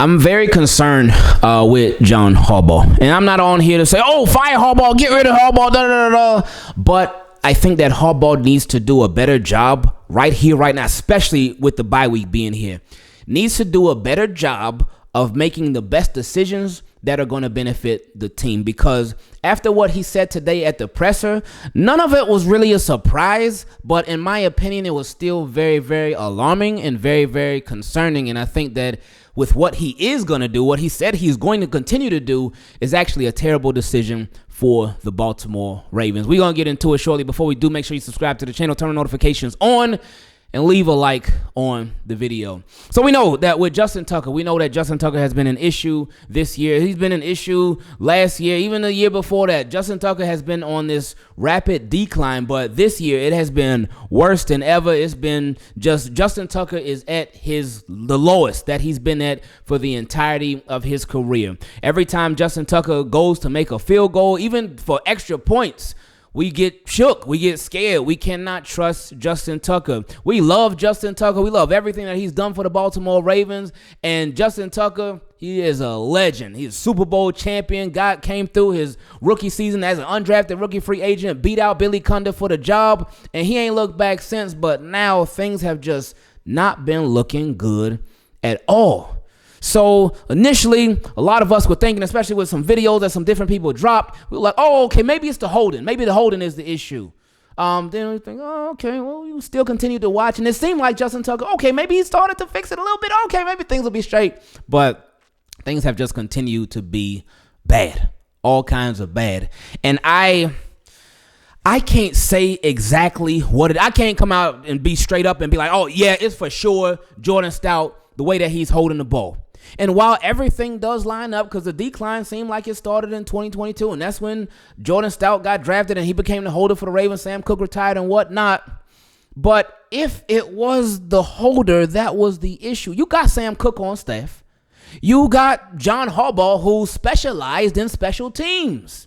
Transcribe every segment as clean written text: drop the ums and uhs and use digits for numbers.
I'm very concerned with John Harbaugh. And I'm not on here to say, oh, fire Harbaugh, get rid of Harbaugh, da da da da. But I think that Harbaugh needs to do a better job right here, right now, especially with the bye week being here. Needs to do a better job of making the best decisions that are going to benefit the team. Because after what he said today at the presser, none of it was really a surprise. But in my opinion, it was still very, very alarming and very, very concerning. And I think that with what he is going to do, what he said he's going to continue to do, is actually a terrible decision for the Baltimore Ravens. We're going to get into it shortly. Before we do, make sure you subscribe to the channel, turn the notifications on, and leave a like on the video. So we know that with Justin Tucker, Justin Tucker has been an issue this year. He's been an issue last year, even the year before that. Justin Tucker has been on this rapid decline, but this year it has been worse than ever. It's been just Justin Tucker is at the lowest that he's been at for the entirety of his career. Every time Justin Tucker goes to make a field goal, even for extra points, we get shook. We get scared. We cannot trust Justin Tucker. We love Justin Tucker. We love everything that he's done for the Baltimore Ravens. And Justin Tucker, he is a legend. He's a Super Bowl champion. God came through his rookie season as an undrafted rookie free agent, beat out Billy Cundiff for the job, and he ain't looked back since. But now things have just not been looking good at all. So initially, a lot of us were thinking, especially with some videos that some different people dropped, we were like, oh, okay, maybe it's the holding. Maybe the holding is the issue. Then we think, oh, okay, well, you still continue to watch. And it seemed like Justin Tucker, okay, maybe he started to fix it a little bit. Okay, maybe things will be straight. But things have just continued to be bad, all kinds of bad. And I can't say exactly what I can't come out and be straight up and be like, oh, yeah, it's for sure Jordan Stout, the way that he's holding the ball. And while everything does line up, because the decline seemed like it started in 2022, and that's when Jordan Stout got drafted and he became the holder for the Ravens, Sam Cook retired and whatnot. But if it was the holder that was the issue, you got Sam Cook on staff. You got John Harbaugh, who specialized in special teams.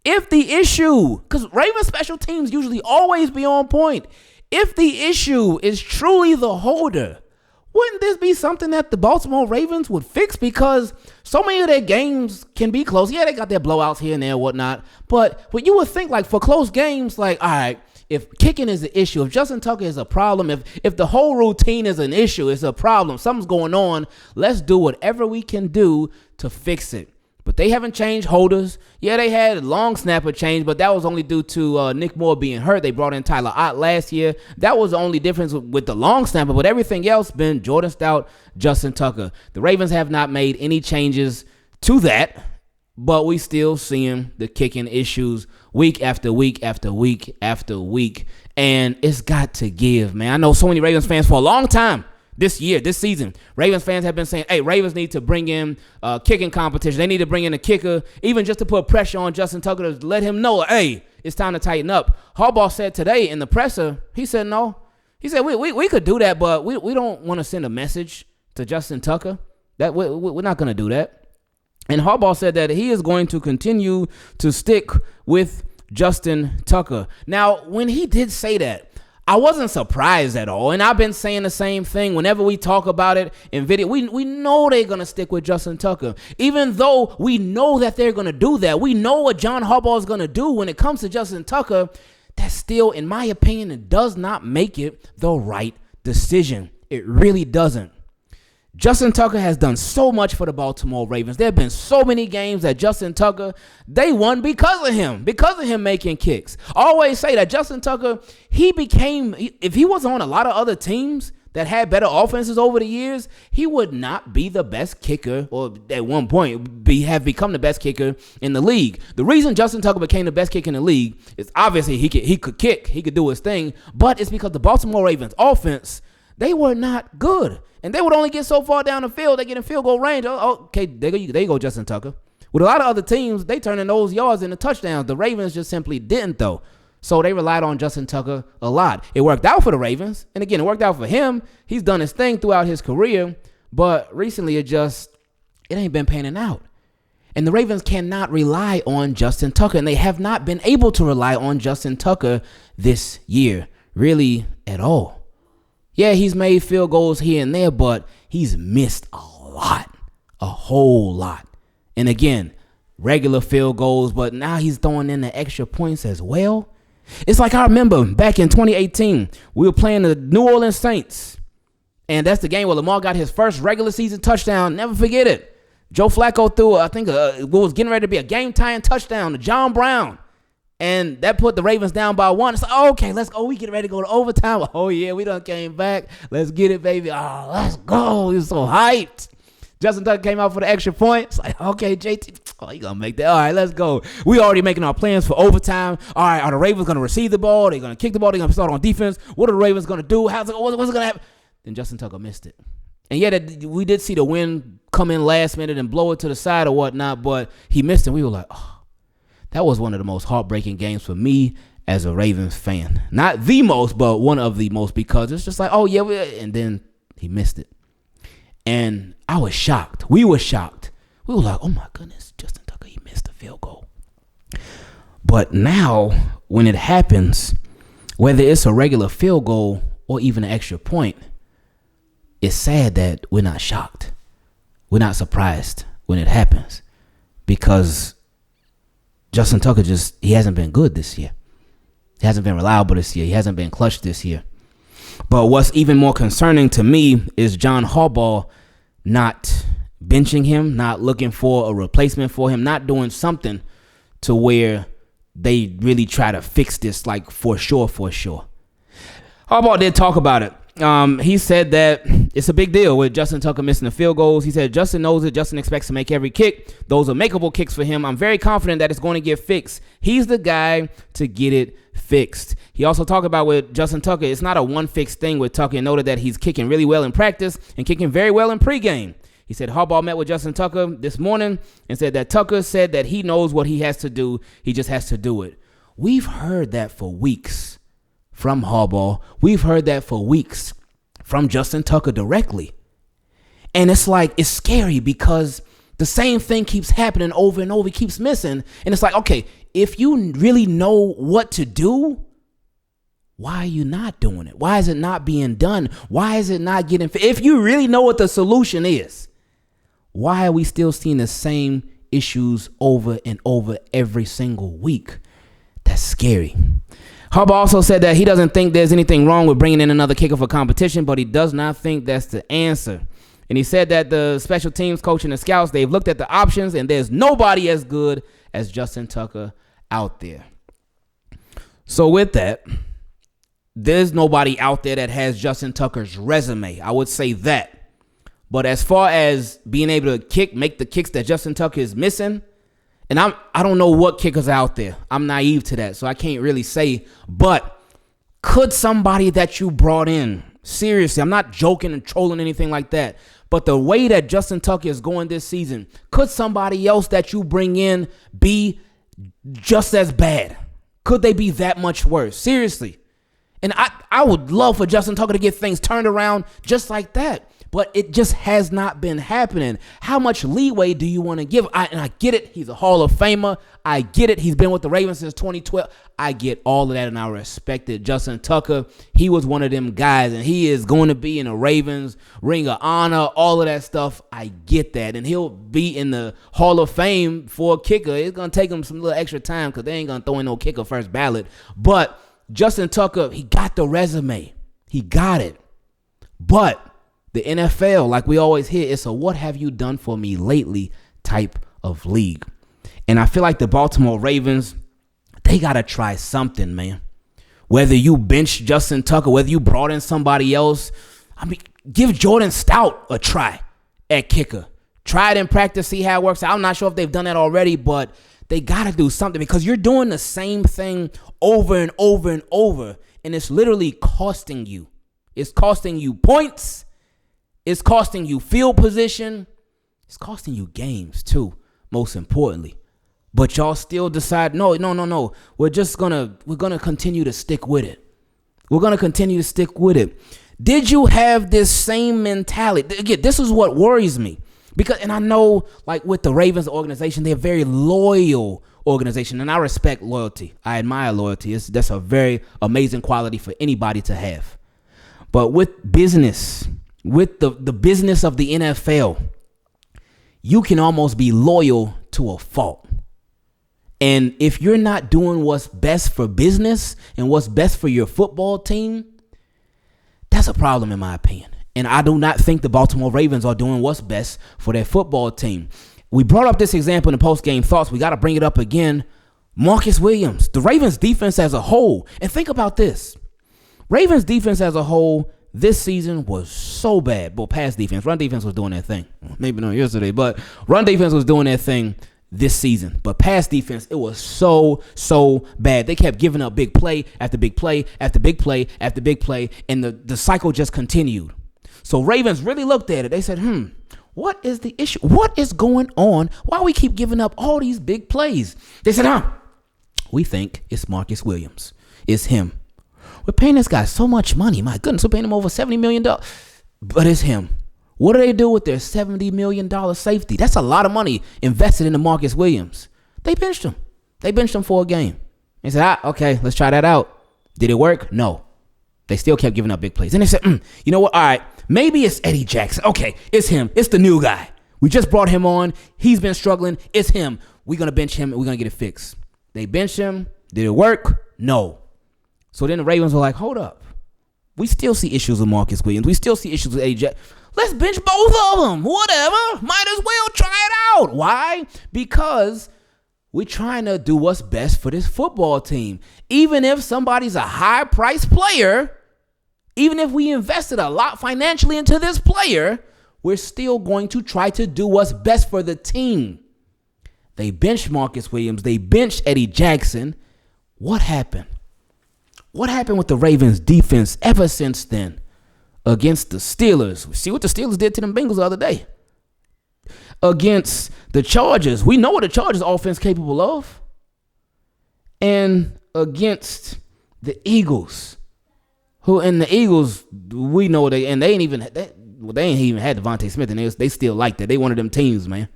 If the issue, because Ravens special teams usually always be on point, if the issue is truly the holder, wouldn't this be something that the Baltimore Ravens would fix? Because so many of their games can be close. Yeah, they got their blowouts here and there and whatnot. But what you would think, like, for close games, like, all right, if kicking is the issue, if Justin Tucker is a problem, if the whole routine is an issue, it's a problem, something's going on, let's do whatever we can do to fix it. But they haven't changed holders. Yeah, they had long snapper change, but that was only due to Nick Moore being hurt. They brought in Tyler Ott last year. That was the only difference with the long snapper, but everything else been Jordan Stout, Justin Tucker. The Ravens have not made any changes to that, but we still seeing the kicking issues week after week after week after week, and it's got to give, man. I know so many Ravens fans for a long time. This season, Ravens fans have been saying, hey, Ravens need to bring in kicking competition. They need to bring in a kicker, even just to put pressure on Justin Tucker to let him know, hey, it's time to tighten up. Harbaugh said today in the presser, he said no. He said, we could do that, but we don't want to send a message to Justin Tucker. That we're not going to do that. And Harbaugh said that he is going to continue to stick with Justin Tucker. Now, when he did say that, I wasn't surprised at all, and I've been saying the same thing whenever we talk about it in video. We know they're going to stick with Justin Tucker. Even though we know that they're going to do that, we know what John Harbaugh is going to do when it comes to Justin Tucker, that still, in my opinion, it does not make it the right decision. It really doesn't. Justin Tucker has done so much for the Baltimore Ravens. There have been so many games that Justin Tucker, they won because of him making kicks. I always say that Justin Tucker, if he was on a lot of other teams that had better offenses over the years, he would not be the best kicker, or at one point have become the best kicker in the league. The reason Justin Tucker became the best kicker in the league is obviously he could kick, he could do his thing, but it's because the Baltimore Ravens offense, they were not good. And they would only get so far down the field, they get in field goal range. Oh, okay, there you go, Justin Tucker. With a lot of other teams, they turning those yards into touchdowns. The Ravens just simply didn't, though. So they relied on Justin Tucker a lot. It worked out for the Ravens. And again, it worked out for him. He's done his thing throughout his career. But recently, it ain't been panning out. And the Ravens cannot rely on Justin Tucker. And they have not been able to rely on Justin Tucker this year, really, at all. Yeah, he's made field goals here and there, but he's missed a lot. whole lot. And again, regular field goals, but now he's throwing in the extra points as well. It's like I remember back in 2018, we were playing the New Orleans Saints. And that's the game where Lamar got his first regular season touchdown. Never forget it. Joe Flacco threw, I think, what was getting ready to be a game-tying touchdown to John Brown. And that put the Ravens down by 1. It's like, okay, let's go. We get ready to go to overtime. Oh, yeah, we done came back. Let's get it, baby. Oh, let's go. He was so hyped. Justin Tucker came out for the extra point. It's like, okay, JT, oh, you going to make that. All right, let's go. We already making our plans for overtime. All right, are the Ravens going to receive the ball? They're going to kick the ball. They're going to start on defense. What are the Ravens going to do? What's it going to happen? Then Justin Tucker missed it. And yeah, we did see the wind come in last minute and blow it to the side or whatnot, but he missed it. We were like, oh, that was one of the most heartbreaking games for me as a Ravens fan. Not the most, but one of the most, because it's just like, oh, yeah, and then he missed it. And I was shocked. We were shocked. We were like, oh, my goodness, Justin Tucker, he missed a field goal. But now, when it happens, whether it's a regular field goal or even an extra point, it's sad that we're not shocked. We're not surprised when it happens, because Justin Tucker he hasn't been good this year. He hasn't been reliable this year. He hasn't been clutch this year. But what's even more concerning to me is John Harbaugh not benching him, not looking for a replacement for him, not doing something to where they really try to fix this, like for sure. Harbaugh did talk about it. He said that it's a big deal with Justin Tucker missing the field goals. He said Justin knows it. Justin expects to make every kick. Those are makeable kicks for him. I'm very confident that it's going to get fixed. He's the guy to get it fixed. He also talked about with Justin Tucker, it's not a one fix thing with Tucker, and noted that he's kicking really well in practice and kicking very well in pregame. He said Harbaugh met with Justin Tucker this morning and said that Tucker said that he knows what he has to do. He just has to do it. We've heard that for weeks from Harbaugh. We've heard that for weeks from Justin Tucker directly. And it's like, it's scary because the same thing keeps happening over and over. He keeps missing. And it's like, okay, if you really know what to do, why are you not doing it? Why is it not being done? Why is it not getting fit? If you really know what the solution is, why are we still seeing the same issues over and over every single week? That's scary. Harbaugh also said that he doesn't think there's anything wrong with bringing in another kicker for competition, but he does not think that's the answer. And he said that the special teams coach and the scouts, they've looked at the options, and there's nobody as good as Justin Tucker out there. So with that, there's nobody out there that has Justin Tucker's resume. I would say that. But as far as being able to make the kicks that Justin Tucker is missing, and I don't know what kickers are out there. I'm naive to that, so I can't really say. But could somebody that you brought in, seriously, I'm not joking and trolling anything like that, but the way that Justin Tucker is going this season, could somebody else that you bring in be just as bad? Could they be that much worse? Seriously. And I would love for Justin Tucker to get things turned around just like that. But it just has not been happening. How much leeway do you want to give? And I get it. He's a Hall of Famer. I get it. He's been with the Ravens since 2012. I get all of that, and I respect it. Justin Tucker, he was one of them guys, and he is going to be in the Ravens Ring of Honor, all of that stuff. I get that. And he'll be in the Hall of Fame for a kicker. It's going to take him some little extra time because they ain't going to throw in no kicker first ballot. But Justin Tucker, he got the resume. He got it. But the NFL, like we always hear, it's a what have you done for me lately type of league. And I feel like the Baltimore Ravens, they got to try something, man. Whether you bench Justin Tucker, whether you brought in somebody else, I mean, give Jordan Stout a try at kicker. Try it in practice, see how it works. I'm not sure if they've done that already, but they got to do something because you're doing the same thing over and over and over, and it's literally costing you. It's costing you points. It's costing you field position. It's costing you games too, most importantly. But y'all still decide, no. We're gonna continue to stick with it. We're gonna continue to stick with it. Did you have this same mentality? Again, this is what worries me. Because, and I know, like with the Ravens organization, they're a very loyal organization, and I respect loyalty. I admire loyalty. That's a very amazing quality for anybody to have. But with business, with the business of the NFL, you can almost be loyal to a fault. And if you're not doing what's best for business and what's best for your football team, that's a problem in my opinion. And I do not think the Baltimore Ravens are doing what's best for their football team. We brought up this example in the post-game thoughts. We got to bring it up again. Marcus Williams, the Ravens defense as a whole. And think about this. Ravens defense as a whole this season was so bad. Well, pass defense. Run defense was doing their thing. Maybe not yesterday, but run defense was doing their thing this season. But pass defense, it was so bad. They kept giving up big play after big play after big play after big play, and the cycle just continued. So Ravens really looked at it. They said, what is the issue? What is going on? Why we keep giving up all these big plays? They said, we think it's Marcus Williams. It's him. We're paying this guy so much money. My goodness, we're paying him over $70 million. But it's him. What do they do with their $70 million safety? That's a lot of money invested into Marcus Williams. They benched him. They benched him for a game. They said, okay, let's try that out. Did it work? No. They still kept giving up big plays. And they said, you know what? All right, maybe it's Eddie Jackson. Okay, it's him. It's the new guy. We just brought him on. He's been struggling. It's him. We're going to bench him and we're going to get it fixed. They benched him. Did it work? No. So then the Ravens were like, hold up. We still see issues with Marcus Williams. We still see issues with Eddie Jackson. Let's bench both of them. Whatever. Might as well try it out. Why? Because we're trying to do what's best for this football team. Even if somebody's a high-priced player, even if we invested a lot financially into this player, we're still going to try to do what's best for the team. They benched Marcus Williams. They benched Eddie Jackson. What happened? What happened with the Ravens defense ever since then against the Steelers? See what the Steelers did to them Bengals the other day. Against the Chargers, we know what the Chargers offense capable of. And against the Eagles, the Eagles, we know they ain't even had Devontae Smith, and they still like that. They one of them teams, man.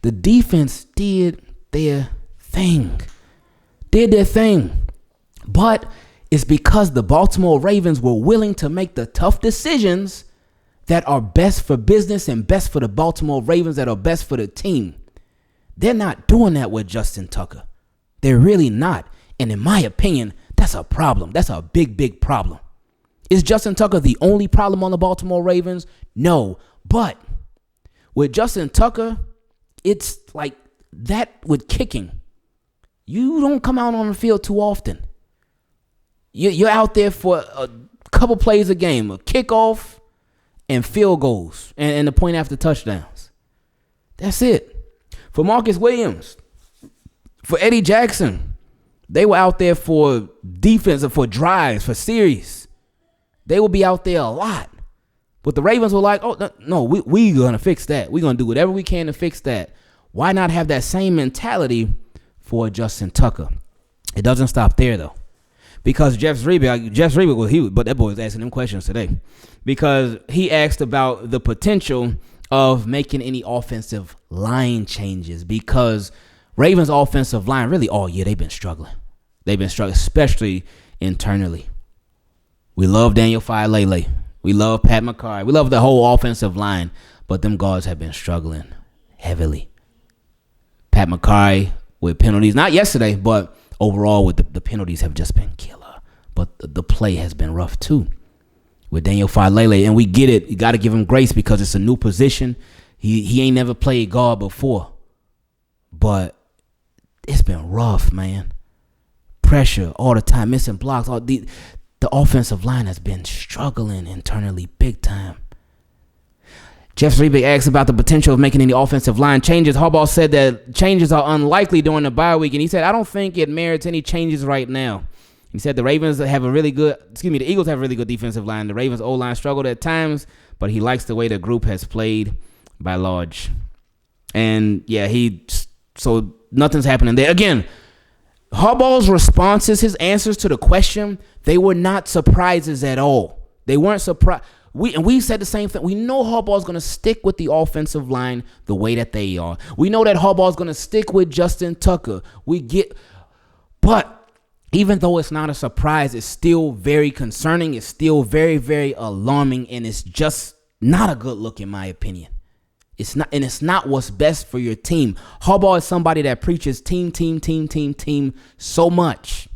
The defense did their thing. But it's because the Baltimore Ravens were willing to make the tough decisions that are best for business and best for the Baltimore Ravens, that are best for the team. They're not doing that with Justin Tucker. They're really not. And in my opinion, that's a problem. That's a big problem. Is Justin Tucker the only problem on the Baltimore Ravens? No. But with Justin Tucker, it's like that with kicking. You don't come out on the field too often. You're out there for a couple plays a game, a kickoff and field goals and the point after touchdowns. That's it. For Marcus Williams, for Eddie Jackson, they were out there for defense, for drives, for series. They will be out there a lot. But the Ravens were like, oh, no, we're going to fix that. We're going to do whatever we can to fix that. Why not have that same mentality for Justin Tucker? It doesn't stop there, though. Because Jeff Reber, but that boy was asking him questions today. Because he asked about the potential of making any offensive line changes. Because Ravens' offensive line, really all year, they've been struggling. Especially internally. We love Daniel Failele. We love Pat McCarry. We love the whole offensive line. But them guards have been struggling heavily. Pat McCarry with penalties, not yesterday, but overall with the penalties have just been killer. But the play has been rough too with Daniel Failele. And we get it. You got to give him grace because it's a new position. He ain't never played guard before. But it's been rough, man. Pressure all the time, missing blocks. The offensive line has been struggling internally big time. Jeff Reber asked about the potential of making any offensive line changes. Harbaugh said that changes are unlikely during the bye week, and he said, I don't think it merits any changes right now. He said the Eagles have a really good defensive line. The Ravens' O-line struggled at times, but he likes the way the group has played by large. And, yeah, so nothing's happening there. Again, Harbaugh's responses, his answers to the question, they were not surprises at all. They weren't surprised. We said the same thing. We know Harbaugh's going to stick with the offensive line the way that they are. We know that Harbaugh's going to stick with Justin Tucker. But even though it's not a surprise, it's still very concerning. It's still very, very alarming, and it's just not a good look in my opinion. It's not what's best for your team. Harbaugh is somebody that preaches team so much.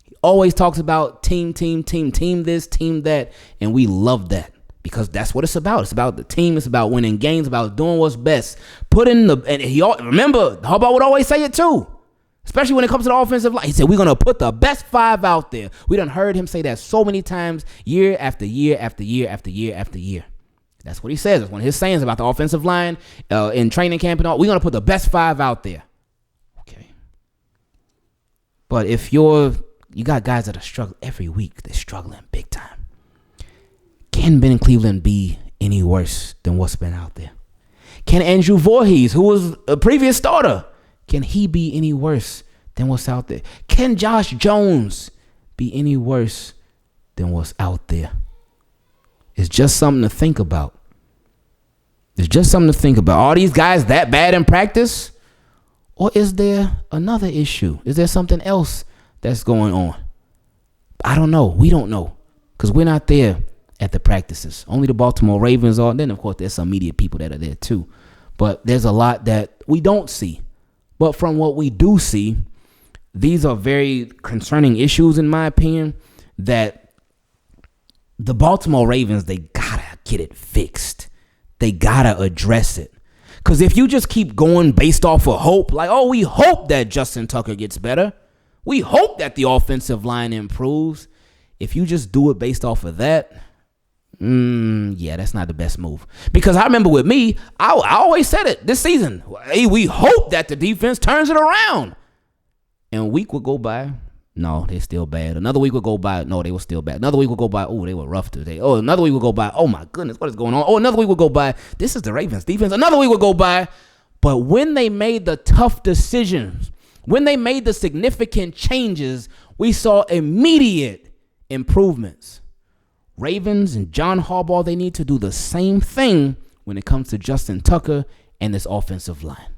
He always talks about team this, team that, and we love that because that's what it's about. It's about the team. It's about winning games. About doing what's best. Remember, Harbaugh would always say it too, especially when it comes to the offensive line. He said we're gonna put the best 5 out there. We done heard him say that so many times, year after year after year after year after year. That's what he says. That's one of his sayings about the offensive line in training camp and all. We're going to put the best 5 out there. Okay. But if you got guys that are struggling every week, they're struggling big time. Can Ben Cleveland be any worse than what's been out there? Can Andrew Voorhees, who was a previous starter, can he be any worse than what's out there? Can Josh Jones be any worse than what's out there? It's just something to think about. Are these guys that bad in practice? Or is there another issue? Is there something else that's going on? I don't know. We don't know. Because we're not there at the practices. Only the Baltimore Ravens are. And then, of course, there's some media people that are there too. But there's a lot that we don't see. But from what we do see, these are very concerning issues, in my opinion, that the Baltimore Ravens, they gotta get it fixed. They gotta address it. Because if you just keep going based off of hope, like, we hope that Justin Tucker gets better. We hope that the offensive line improves. If you just do it based off of that, that's not the best move. Because I remember with me, I always said it this season. Hey, we hope that the defense turns it around. And a week would go by. No, they're still bad. Another week would go by. No, they were still bad. Another week would go by. Oh, they were rough today. Oh, another week would go by. Oh, my goodness, what is going on? Oh, another week would go by. This is the Ravens defense. Another week would go by. But when they made the tough decisions, when they made the significant changes, we saw immediate improvements. Ravens and John Harbaugh, they need to do the same thing when it comes to Justin Tucker and this offensive line.